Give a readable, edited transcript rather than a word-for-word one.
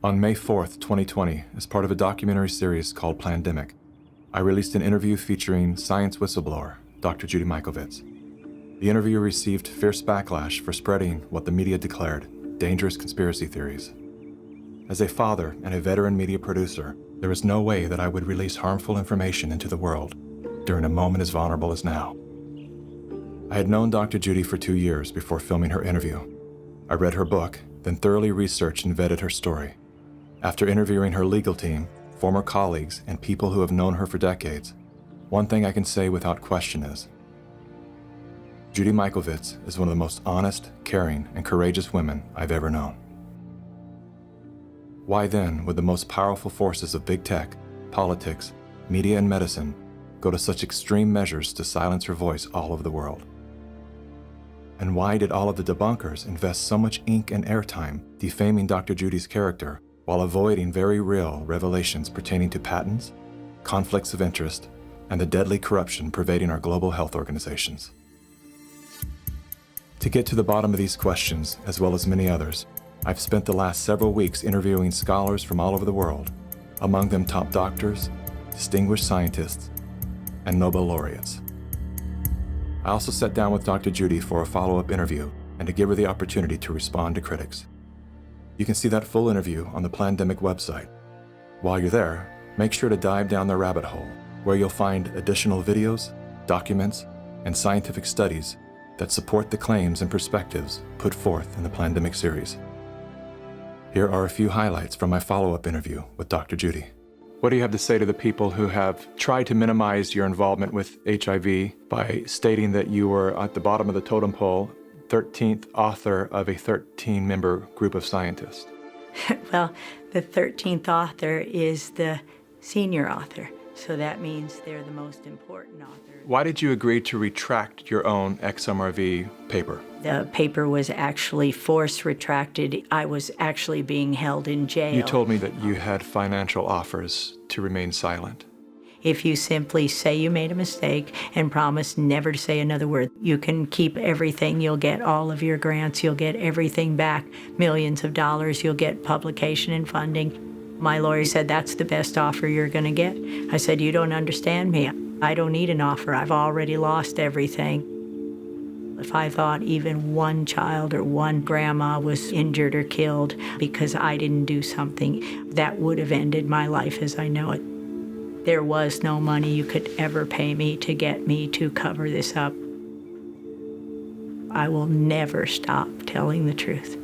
On May 4th, 2020, as part of a documentary series called Plandemic, I released an interview featuring science whistleblower, Dr. Judy Mikovits. The interview received fierce backlash for spreading what the media declared dangerous conspiracy theories. As a father and a veteran media producer, there was no way that I would release harmful information into the world during a moment as vulnerable as now. I had known Dr. Judy for 2 years before filming her interview. I read her book, then thoroughly researched and vetted her story. After interviewing her legal team, former colleagues, and people who have known her for decades, one thing I can say without question is, Judy Mikovits is one of the most honest, caring, and courageous women I've ever known. Why then would the most powerful forces of big tech, politics, media, and medicine go to such extreme measures to silence her voice all over the world? And why did all of the debunkers invest so much ink and airtime defaming Dr. Judy's character while avoiding very real revelations pertaining to patents, conflicts of interest, and the deadly corruption pervading our global health organizations? To get to the bottom of these questions, as well as many others, I've spent the last several weeks interviewing scholars from all over the world, among them top doctors, distinguished scientists, and Nobel laureates. I also sat down with Dr. Judy for a follow-up interview and to give her the opportunity to respond to critics. You can see that full interview on the Plandemic website. While you're there, make sure to dive down the rabbit hole, where you'll find additional videos, documents, and scientific studies that support the claims and perspectives put forth in the Plandemic series. Here are a few highlights from my follow-up interview with Dr. Judy. What do you have to say to the people who have tried to minimize your involvement with HIV by stating that you were at the bottom of the totem pole, 13th author of a 13-member group of scientists? Well, the 13th author is the senior author, so that means they're the most important author. Why did you agree to retract your own XMRV paper? The paper was actually force retracted. I was actually being held in jail. You told me that you had financial offers to remain silent. If you simply say you made a mistake and promise never to say another word, you can keep everything. You'll get all of your grants. You'll get everything back, millions of dollars. You'll get publication and funding. My lawyer said, that's the best offer you're going to get. I said, you don't understand me. I don't need an offer. I've already lost everything. If I thought even one child or one grandma was injured or killed because I didn't do something, that would have ended my life as I know it. There was no money you could ever pay me to get me to cover this up. I will never stop telling the truth.